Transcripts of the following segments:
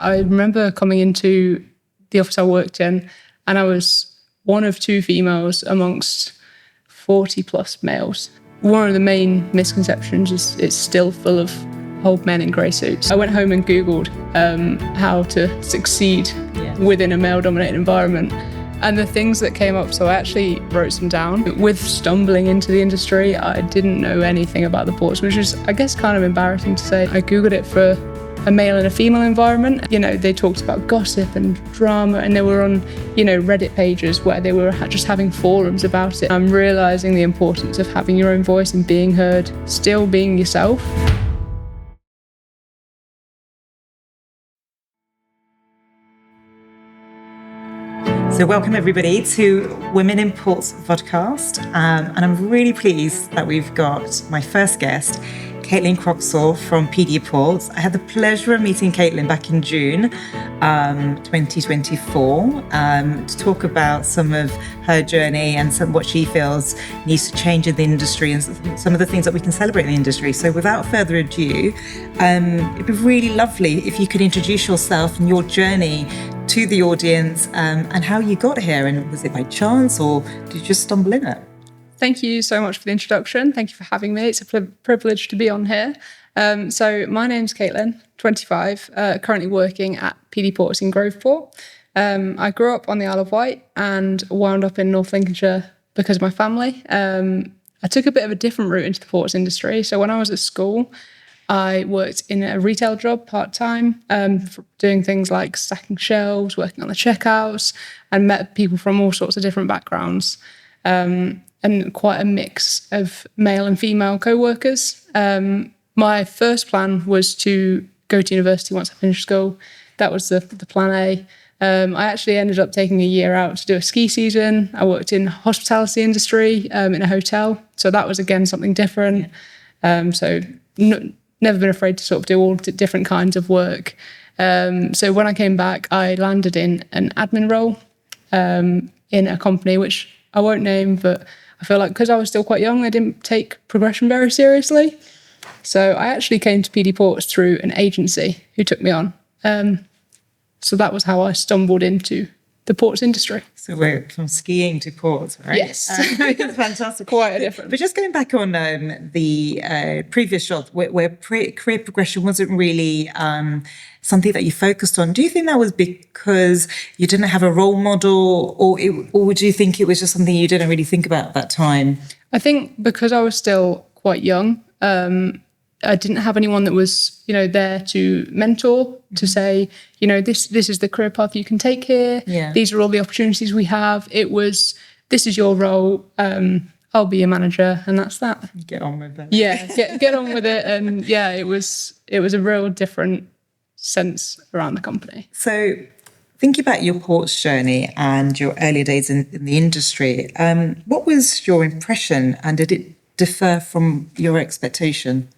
I remember coming into the office I worked in, and I was one of two females amongst 40 plus males. One of the main misconceptions is it's still full of old men in grey suits. I went home and Googled how to succeed within a male-dominated environment. And the things that came up, so I actually wrote some down. With stumbling into the industry, I didn't know anything about the ports, which is, I guess, kind of embarrassing to say. I Googled it for a male and a female environment. You know, they talked about gossip and drama, and they were on, Reddit pages where they were just having forums about it. I'm realising the importance of having your own voice and being heard, still being yourself. So welcome everybody to Women in Ports vodcast, and I'm really pleased that we've got my first guest, Kaitlyn Croxall from PD Ports. I had the pleasure of meeting Kaitlyn back in June 2024 to talk about some of her journey and what she feels needs to change in the industry and some of the things that we can celebrate in the industry. So without further ado, it'd be really lovely if you could introduce yourself and your journey to the audience and how you got here. And was it by chance or did you just stumble in it? Thank you so much for the introduction. Thank you for having me. It's a privilege to be on here. So my name's Kaitlyn, 25, currently working at PD Ports in Groveport. I grew up on the Isle of Wight and wound up in North Lincolnshire because of my family. I took a bit of a different route into the ports industry. So when I was at school, I worked in a retail job part-time, doing things like stacking shelves, working on the checkouts, and met people from all sorts of different backgrounds. And quite a mix of male and female co-workers. My first plan was to go to university once I finished school. That was the plan A. I actually ended up taking a year out to do a ski season. I worked in hospitality industry in a hotel. So that was, again, something different. Never been afraid to sort of do all different kinds of work. So when I came back, I landed in an admin role in a company, which I won't name, but I feel like because I was still quite young, I didn't take progression very seriously. So I actually came to PD Ports through an agency who took me on. So that was how I stumbled into the ports industry. So we're from skiing to ports, right? Yes. It's fantastic. Quite a difference. But just going back on the previous shot, where career progression wasn't really something that you focused on, do you think that was because you didn't have a role model, or do you think it was just something you didn't really think about at that time? I think because I was still quite young, I didn't have anyone that was, there to mentor, to say, this is the career path you can take here. Yeah. These are all the opportunities we have. It was, this is your role. I'll be your manager, and that's that. Get on with it. Yeah, get on with it. And yeah, it was a real different sense around the company. So thinking about your ports journey and your earlier days in the industry, what was your impression, and did it differ from your expectation?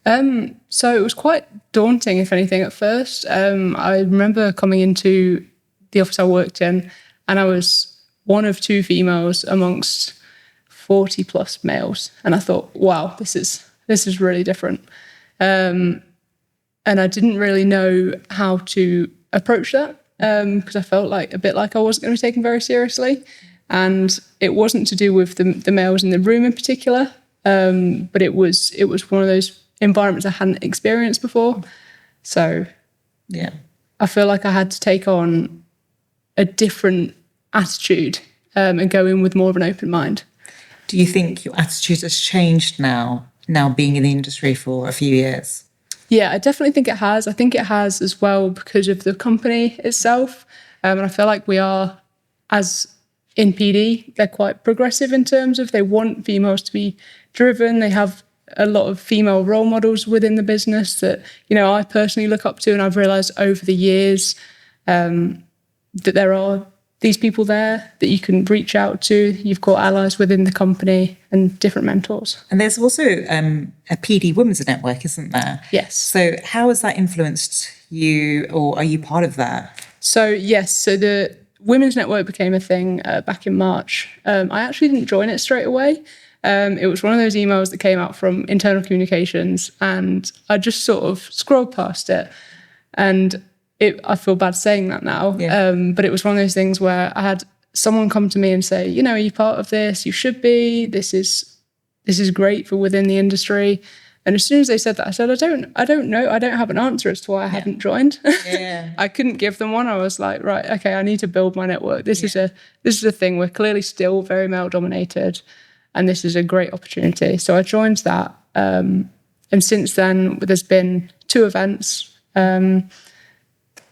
So it was quite daunting, if anything, at first. I remember coming into the office I worked in, and I was one of two females amongst 40 plus males. And I thought, wow, this is really different. And I didn't really know how to approach that, because I felt like a bit like I wasn't going to be taken very seriously. And it wasn't to do with the males in the room in particular, but it was one of those environments I hadn't experienced before. So yeah, I feel like I had to take on a different attitude and go in with more of an open mind. Do you think your attitude has changed now being in the industry for a few years? Yeah, I definitely think it has. I think it has as well because of the company itself. And I feel like we are, as in PD, they're quite progressive in terms of they want females to be driven. They have a lot of female role models within the business that, I personally look up to. And I've realised over the years that there are these people there that you can reach out to. You've got allies within the company and different mentors. And there's also a PD Women's Network, isn't there? Yes. So how has that influenced you, or are you part of that? So yes, so the Women's Network became a thing back in March. I actually didn't join it straight away. It was one of those emails that came out from internal communications, and I just sort of scrolled past it. And I feel bad saying that now, Yeah. but it was one of those things where I had someone come to me and say, you know, are you part of this? You should be. This is great for within the industry. And as soon as they said that, I said, I don't know. I don't have an answer as to why I haven't joined. Yeah. I couldn't give them one. I was like, right, okay, I need to build my network. This is a thing. We're clearly still very male dominated, and this is a great opportunity. So I joined that. And since then, there's been 2 events.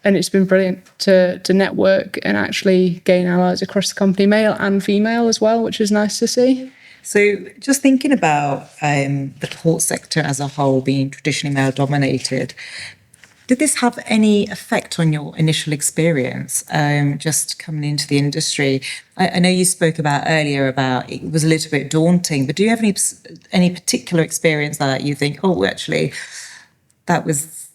And it's been brilliant to network and actually gain allies across the company, male and female as well, which is nice to see. So just thinking about the port sector as a whole being traditionally male dominated, did this have any effect on your initial experience just coming into the industry? I know you spoke about earlier about it was a little bit daunting, but do you have any particular experience that you think, oh, actually, that was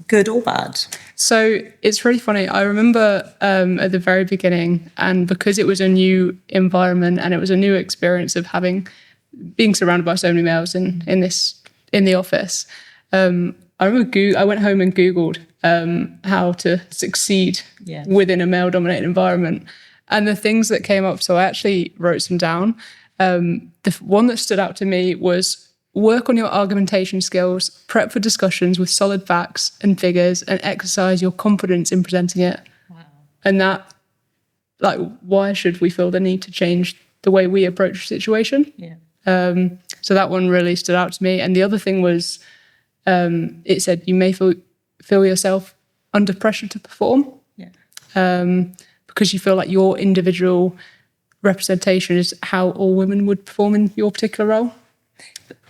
good or bad? So it's really funny. I remember at the very beginning, and because it was a new environment and it was a new experience of being surrounded by so many males in the office, I remember I went home and Googled how to succeed within a male-dominated environment, and the things that came up. So I actually wrote some down. The one that stood out to me was: work on your argumentation skills, prep for discussions with solid facts and figures, and exercise your confidence in presenting it. Wow. And that, like, why should we feel the need to change the way we approach a situation? Yeah. So that one really stood out to me. And the other thing was, it said you may feel yourself under pressure to perform. Yeah. Because you feel like your individual representation is how all women would perform in your particular role.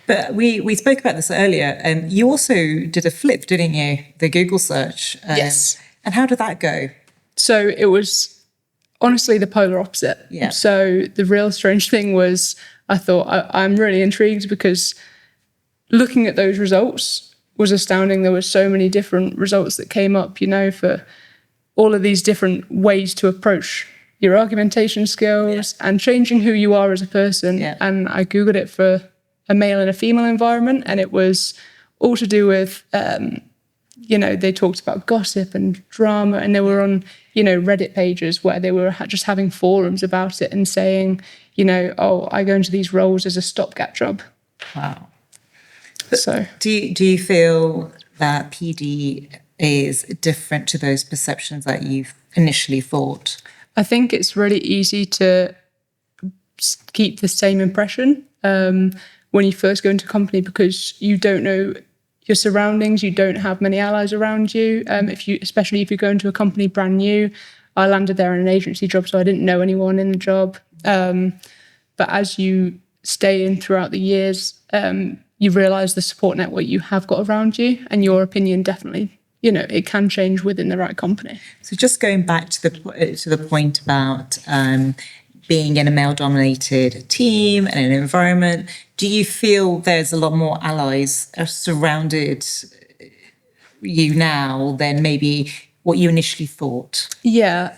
But we spoke about this earlier, and you also did a flip, didn't you? The Google search. Yes. And how did that go? So it was honestly the polar opposite. Yeah. So the real strange thing was, I thought I'm really intrigued because looking at those results was astounding. There were so many different results that came up, you know, for all of these different ways to approach your argumentation skills and changing who you are as a person. Yeah. And I Googled it for a male and a female environment, and it was all to do with, you know, they talked about gossip and drama, and they were on, you know, Reddit pages where they were just having forums about it and saying, you know, oh, I go into these roles as a stopgap job. Wow. So do you feel that PD is different to those perceptions that you've initially thought? I think it's really easy to keep the same impression when you first go into a company, because you don't know your surroundings, you don't have many allies around you. Especially if you go into a company brand new. I landed there in an agency job, so I didn't know anyone in the job. But as you stay in throughout the years, you realise the support network you have got around you, and your opinion definitely, you know, it can change within the right company. So just going back to the point about being in a male-dominated team and an environment, do you feel there's a lot more allies surrounded you now than maybe what you initially thought? Yeah,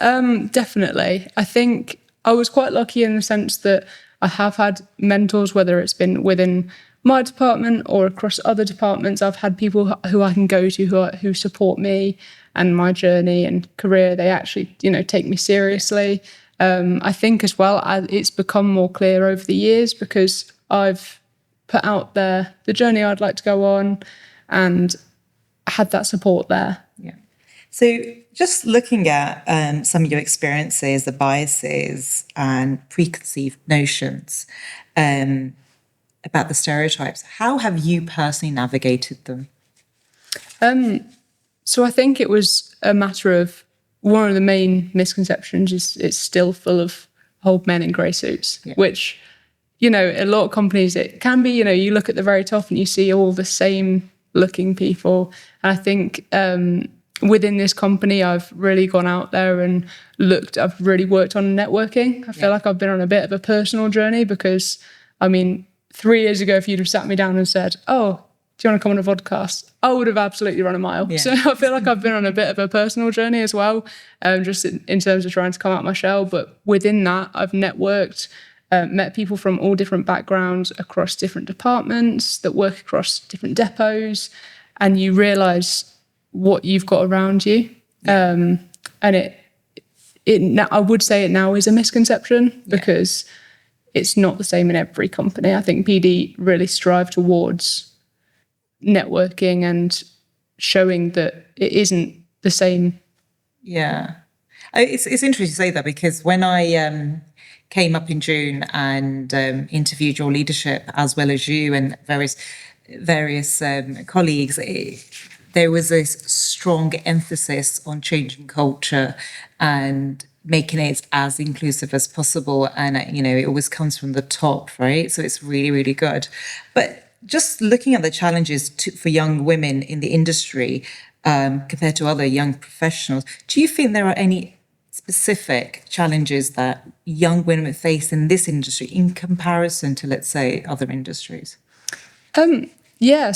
definitely. I think I was quite lucky in the sense that I have had mentors, whether it's been within my department or across other departments. I've had people who I can go to who support me and my journey and career. They actually, you know, take me seriously. I think as well, it's become more clear over the years because I've put out there the journey I'd like to go on and had that support there. Yeah. So just looking at some of your experiences, the biases and preconceived notions about the stereotypes, how have you personally navigated them? So I think it was a matter of, one of the main misconceptions is it's still full of old men in grey suits, which, you know, a lot of companies, it can be, you know, you look at the very top and you see all the same looking people. And I think within this company, I've really gone out there and I've really worked on networking. I feel like I've been on a bit of a personal journey because, I mean, 3 years ago, if you'd have sat me down and said, oh, do you want to come on a vodcast? I would have absolutely run a mile. Yeah. So I feel like I've been on a bit of a personal journey as well, just in terms of trying to come out my shell. But within that, I've networked, met people from all different backgrounds across different departments that work across different depots, and you realise what you've got around you. And I would say it now is a misconception because it's not the same in every company. I think PD really strive towards networking and showing that it isn't the same. Yeah. It's interesting to say that, because when I came up in June and interviewed your leadership as well as you and various colleagues, there was this strong emphasis on changing culture and making it as inclusive as possible. And, it always comes from the top, right? So it's really, really good. But just looking at the challenges for young women in the industry compared to other young professionals, do you think there are any specific challenges that young women face in this industry in comparison to, let's say, other industries? So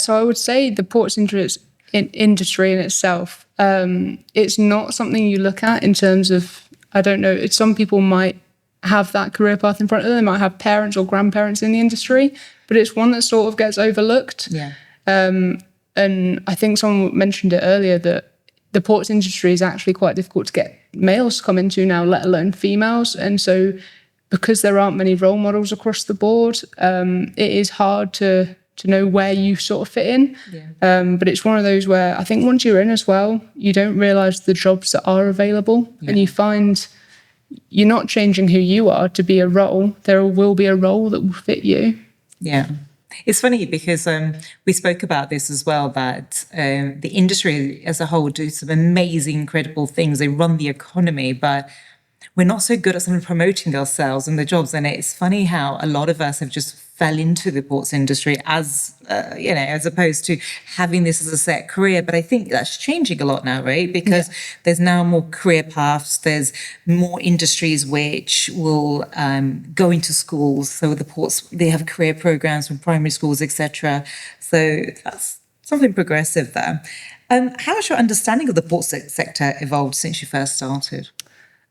I would say the ports industry in itself, it's not something you look at in terms of, I don't know, some people might have that career path in front of them. They might have parents or grandparents in the industry, but it's one that sort of gets overlooked. Yeah. And I think someone mentioned it earlier that the ports industry is actually quite difficult to get males to come into now, let alone females. And so because there aren't many role models across the board, it is hard to know where you sort of fit in. Yeah. But it's one of those where I think once you're in as well, you don't realise the jobs that are available. Yeah. And you find you're not changing who you are to be a role. There will be a role that will fit you. Yeah. It's funny because we spoke about this as well, that the industry as a whole do some amazing, incredible things. They run the economy, but we're not so good at sort of promoting ourselves and the jobs. And it's funny how a lot of us have just fell into the ports industry as opposed to having this as a set career. But I think that's changing a lot now, right? Because there's now more career paths. There's more industries which will go into schools. So the ports, they have career programs from primary schools, etc. So that's something progressive there. How has your understanding of the ports sector evolved since you first started?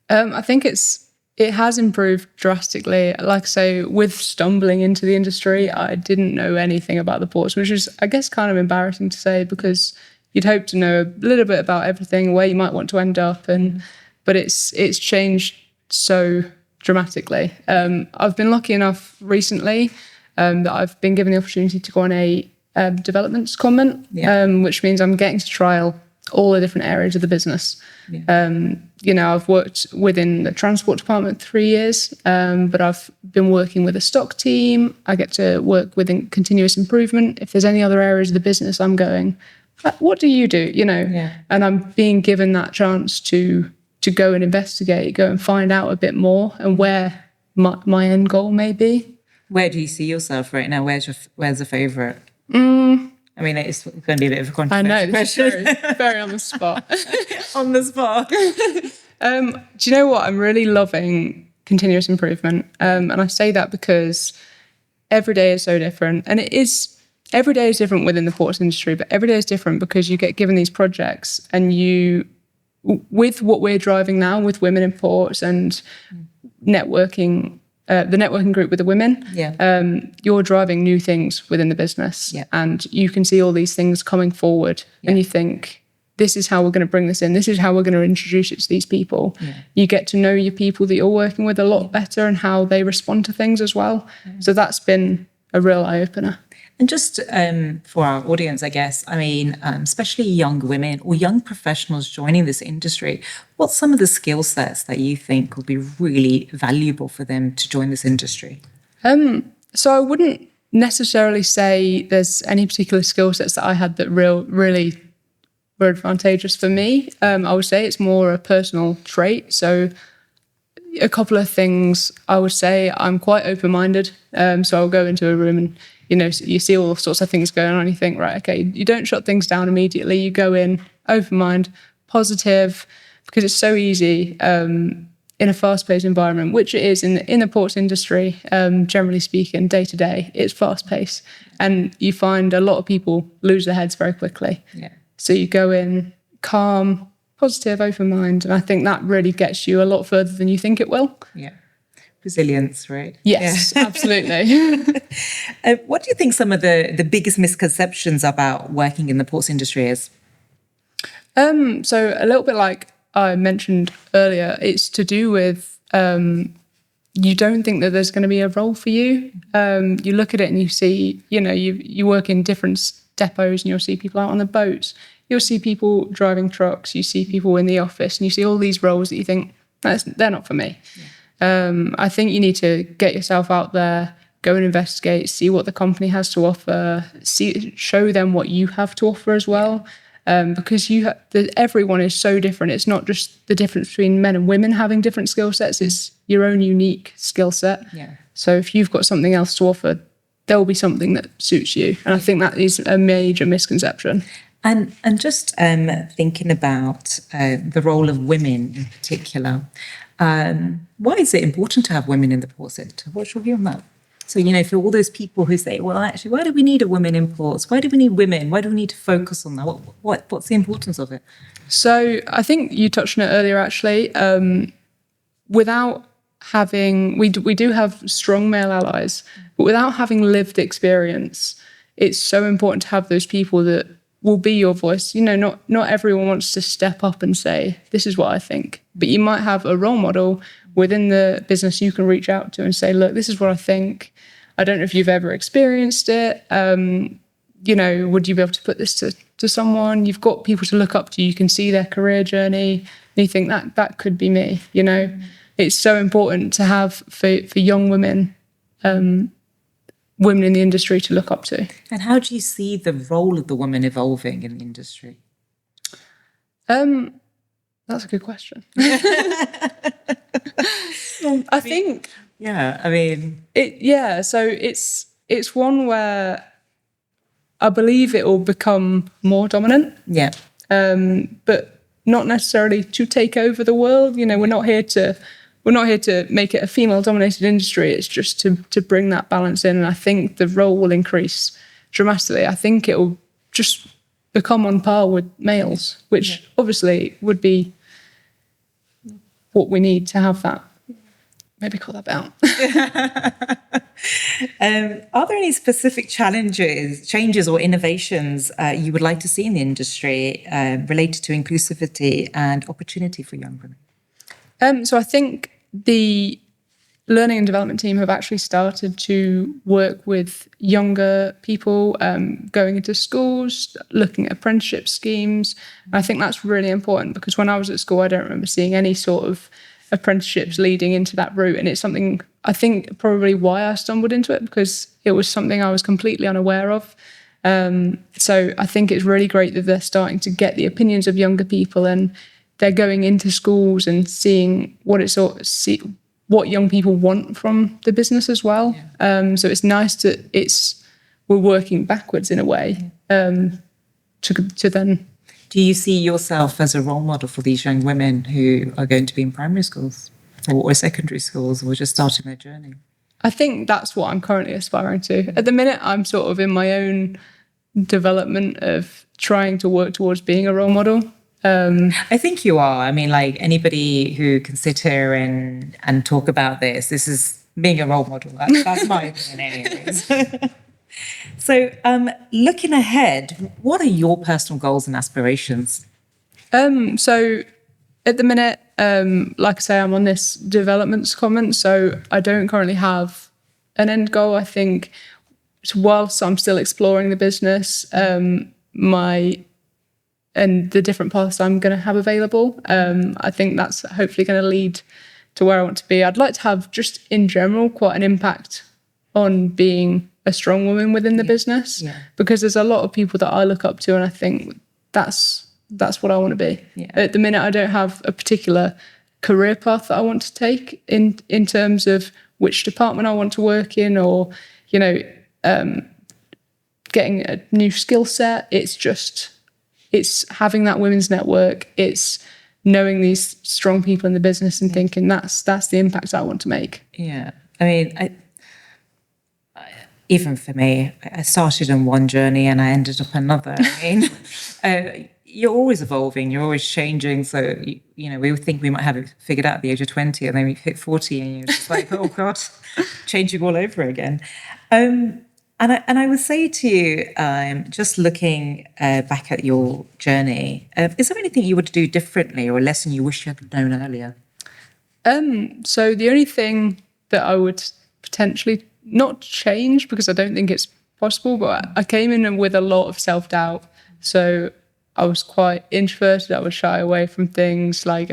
I think it has improved drastically. Like I say, with stumbling into the industry, I didn't know anything about the ports, which is, I guess, kind of embarrassing to say, because you'd hope to know a little bit about everything, where you might want to end up, but it's changed so dramatically. I've been lucky enough recently that I've been given the opportunity to go on a development secondment, which means I'm getting to trial all the different areas of the business. I've worked within the transport department 3 years, but I've been working with a stock team. I get to work within continuous improvement. If there's any other areas of the business, I'm going, what do you do? And I'm being given that chance to go and investigate, go and find out a bit more and where my end goal may be. Where do you see yourself right now? Where's the favourite? I mean, it's going to be a bit of a controversial question. Very, very on the spot. On the spot. Do you know what? I'm really loving continuous improvement. And I say that because every day is so different. And every day is different within the ports industry, but every day is different because you get given these projects and with what we're driving now with women in ports and networking, the networking group with the women, you're driving new things within the business, and you can see all these things coming forward, and you think, this is how we're going to bring this in. This is how we're going to introduce it to these people. You get to know your people that you're working with a lot better and how they respond to things as well. So that's been a real eye-opener. And just for our audience, I guess, I mean, especially young women or young professionals joining this industry, what's some of the skill sets that you think will be really valuable for them to join this industry? So I wouldn't necessarily say there's any particular skill sets that I had that really were advantageous for me. I would say it's more a personal trait. So a couple of things I would say, I'm quite open-minded. So I'll go into a room and you see all sorts of things going on and you think, right, okay, you don't shut things down immediately. You go in, open mind, positive, because it's so easy in a fast-paced environment, which it is in the ports industry, generally speaking, day to day, it's fast-paced. And you find a lot of people lose their heads very quickly. So you go in calm, positive, open mind, and I think that really gets you a lot further than you think it will. Resilience, right? Yes, absolutely. What do you think some of the biggest misconceptions about working in the ports industry is? So a little bit like I mentioned earlier, it's to do with you don't think that there's going to be a role for you. You look at it and you see, you work in different depots and you'll see people out on the boats. You'll see people driving trucks. You see people in the office and you see all these roles that you think, they're not for me. Yeah. I think you need to get yourself out there, go and investigate, see what the company has to offer, show them what you have to offer as well. Because everyone is so different. It's not just the difference between men and women having different skill sets. It's your own unique skill set. Yeah. So if you've got something else to offer, there'll be something that suits you. And I think that is a major misconception. And just thinking about the role of women in particular, why is it important to have women in the port sector? What's your view on that? So, for all those people who say, well, actually, why do we need a woman in ports? Why do we need women? Why do we need to focus on that? What's the importance of it? So I think you touched on it earlier, actually. Without having, we do have strong male allies, but without having lived experience, it's so important to have those people that will be your voice. Not everyone wants to step up and say, this is what I think. But you might have a role model within the business you can reach out to and say, look, this is what I think. I don't know if you've ever experienced it. Would you be able to put this to someone? You've got people to look up to. You can see their career journey. And you think that could be me. It's so important to have for young women, women in the industry to look up to. And how do you see the role of the woman evolving in the industry? That's a good question. I think. Yeah, I mean. So it's one where I believe it will become more dominant. Yeah. But not necessarily to take over the world. We're not here to make it a female-dominated industry. It's just to bring that balance in. And I think the role will increase dramatically. I think it will just become on par with males, which obviously would be what we need to have that. Maybe call that out. Are there any specific changes or innovations you would like to see in the industry related to inclusivity and opportunity for young women? So I think the learning and development team have actually started to work with younger people, going into schools, looking at apprenticeship schemes. I think that's really important because when I was at school, I don't remember seeing any sort of apprenticeships leading into that route. And it's something, I think probably why I stumbled into it, because it was something I was completely unaware of. So I think it's really great that they're starting to get the opinions of younger people and they're going into schools and seeing what young people want from the business as well. Yeah. So it's nice that we're working backwards in a way to then. Do you see yourself as a role model for these young women who are going to be in primary schools or secondary schools or just starting their journey? I think that's what I'm currently aspiring to. At the minute, I'm sort of in my own development of trying to work towards being a role model. I think you are. I mean, like anybody who can sit here and talk about this is being a role model. That's my opinion anyways. So looking ahead, what are your personal goals and aspirations? So at the minute, like I say, I'm on this development secondment, so I don't currently have an end goal. I think whilst I'm still exploring the business, and the different paths I'm going to have available, I think that's hopefully going to lead to where I want to be. I'd like to have just in general quite an impact on being a strong woman within the business, because there's a lot of people that I look up to and I think that's what I want to be. Yeah. At the minute, I don't have a particular career path that I want to take in terms of which department I want to work in or, getting a new skill set. It's having that women's network. It's knowing these strong people in the business and thinking that's the impact I want to make. Yeah. I mean, even for me, I started on one journey and I ended up another. I mean, you're always evolving, you're always changing. So, we would think we might have it figured out at the age of 20 and then we hit 40 and you're just like, oh God, changing all over again. And I would say to you, just looking back at your journey, is there anything you would do differently or a lesson you wish you had known earlier? So the only thing that I would potentially not change, because I don't think it's possible, but I came in with a lot of self-doubt. So I was quite introverted. I would shy away from things. Like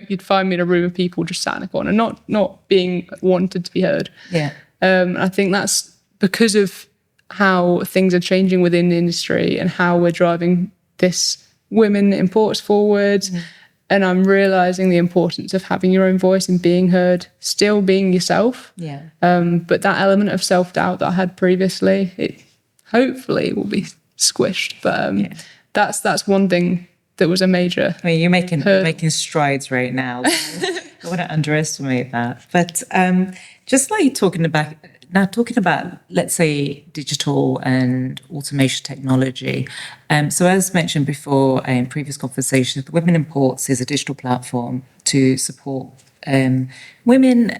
you'd find me in a room of people just sat in a corner, not being wanted to be heard. Yeah. I think that's because of how things are changing within the industry and how we're driving this women in ports forward. And I'm realising the importance of having your own voice and being heard, still being yourself. Yeah. But that element of self-doubt that I had previously, it hopefully will be squished. But that's one thing that was a major. I mean, you're making strides right now. I want to underestimate that. But just like talking about, let's say, digital and automation technology. So as mentioned before in previous conversations, the Women in Ports is a digital platform to support women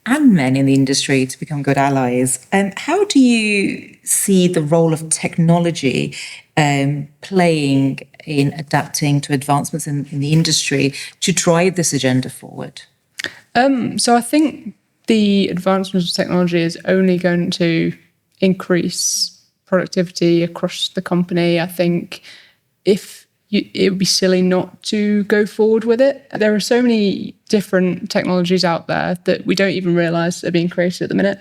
and men in the industry to become good allies. How do you see the role of technology playing in adapting to advancements in the industry to drive this agenda forward? So I think the advancement of technology is only going to increase productivity across the company. I think it would be silly not to go forward with it. There are so many different technologies out there that we don't even realise are being created at the minute.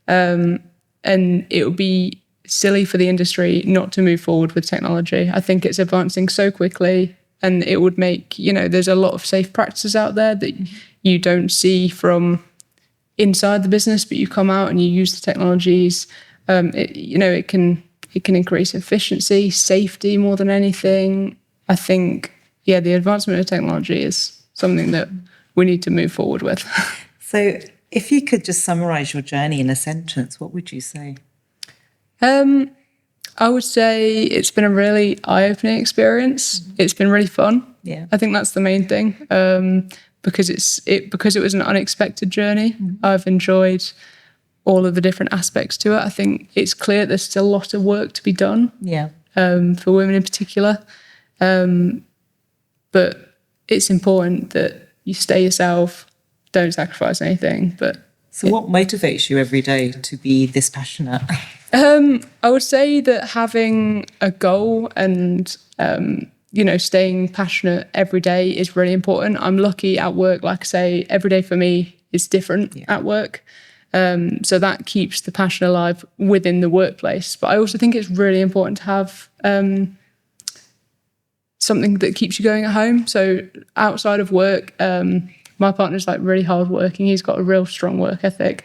And it would be silly for the industry not to move forward with technology. I think it's advancing so quickly, and it would make, there's a lot of safe practices out there that you don't see from inside the business, but you come out and you use the technologies. It can increase efficiency, safety more than anything. I think, the advancement of technology is something that we need to move forward with. So if you could just summarise your journey in a sentence, what would you say? I would say it's been a really eye-opening experience. It's been really fun. Yeah. I think that's the main thing. Because it was an unexpected journey. I've enjoyed all of the different aspects to it. I think it's clear there's still a lot of work to be done. Yeah. For women in particular. But it's important that you stay yourself, don't sacrifice anything. So what motivates you every day to be this passionate? I would say that having a goal and staying passionate every day is really important. I'm lucky at work, like I say, every day for me is different at work. So that keeps the passion alive within the workplace. But I also think it's really important to have something that keeps you going at home. So outside of work, my partner's really hardworking. He's got a real strong work ethic.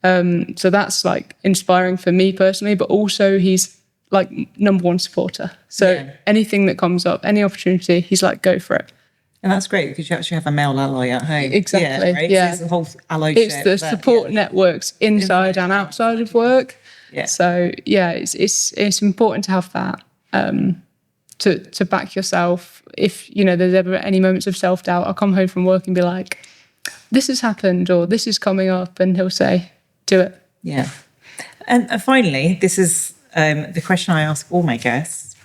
So that's inspiring for me personally, but also he's number one supporter. So anything that comes up, any opportunity, he's go for it. And that's great because you actually have a male ally at home. Exactly. Right? Yeah. So it's a whole allyship. It's the support networks inside and outside of work. Yeah. So it's important to have that to back yourself. If there's ever any moments of self-doubt, I'll come home from work and be like, this has happened or this is coming up, and he'll say, do it. Yeah. And finally, this is the question I ask all my guests.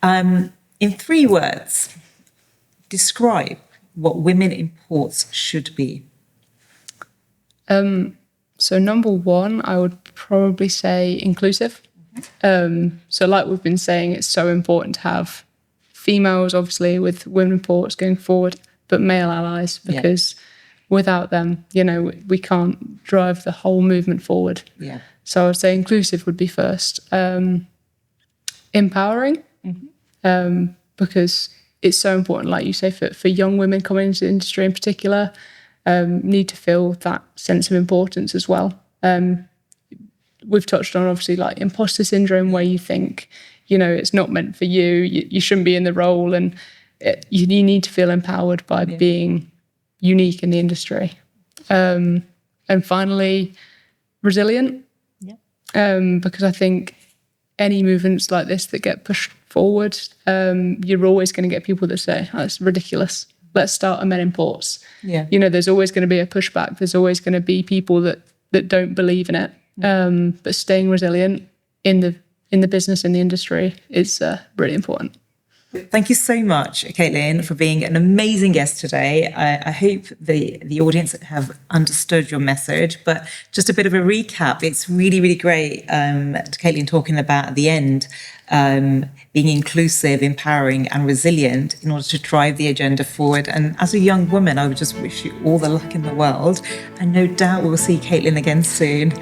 In 3 words, describe what women in ports should be. So number 1, I would probably say inclusive. So like we've been saying, it's so important to have females, obviously, with women in ports going forward, but male allies, because without them, we can't drive the whole movement forward. Yeah. So I would say inclusive would be first. Empowering, because it's so important, like you say, for young women coming into the industry in particular, need to feel that sense of importance as well. We've touched on, obviously, imposter syndrome, where you think, it's not meant for you, you shouldn't be in the role, and you need to feel empowered by being unique in the industry. And finally, resilient, because I think any movements like this that get pushed forward, you're always going to get people that say, oh, it's ridiculous, let's start a Men in Ports. Yeah. There's always going to be a pushback. There's always going to be people that don't believe in it. But staying resilient in the business, in the industry, is really important. Thank you so much, Kaitlyn, for being an amazing guest today. I hope the audience have understood your message, but just a bit of a recap. It's really, really great, Kaitlyn talking about at the end, being inclusive, empowering and resilient in order to drive the agenda forward. And as a young woman, I would just wish you all the luck in the world. And no doubt we'll see Kaitlyn again soon.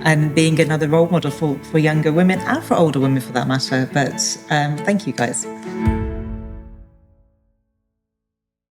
And being another role model for younger women and for older women for that matter. But thank you, guys.